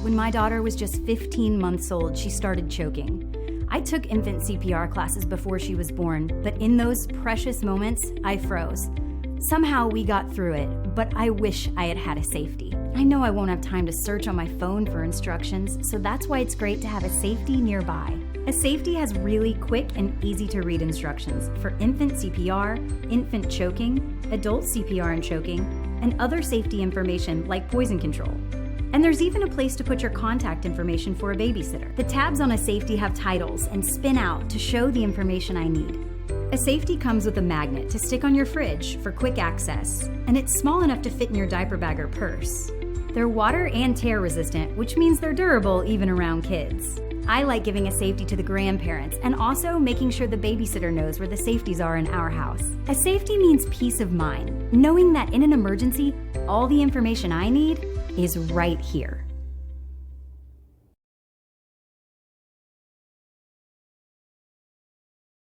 When my daughter was just 15 months old, she started choking. I took infant CPR classes before she was born, but in those precious moments, I froze. Somehow we got through it, but I wish I had had a safety. I know I won't have time to search on my phone for instructions, so that's why it's great to have a safety nearby. A Safety has really quick and easy to read instructions for infant CPR, infant choking, adult CPR and choking, and other safety information like poison control. And there's even a place to put your contact information for a babysitter. The tabs on a Safety have titles and spin out to show the information I need. A Safety comes with a magnet to stick on your fridge for quick access, and it's small enough to fit in your diaper bag or purse. They're water and tear resistant, which means they're durable even around kids. I like giving a Safety to the grandparents and also making sure the babysitter knows where the Safeties are in our house. A Safety means peace of mind, knowing that in an emergency, all the information I need is right here.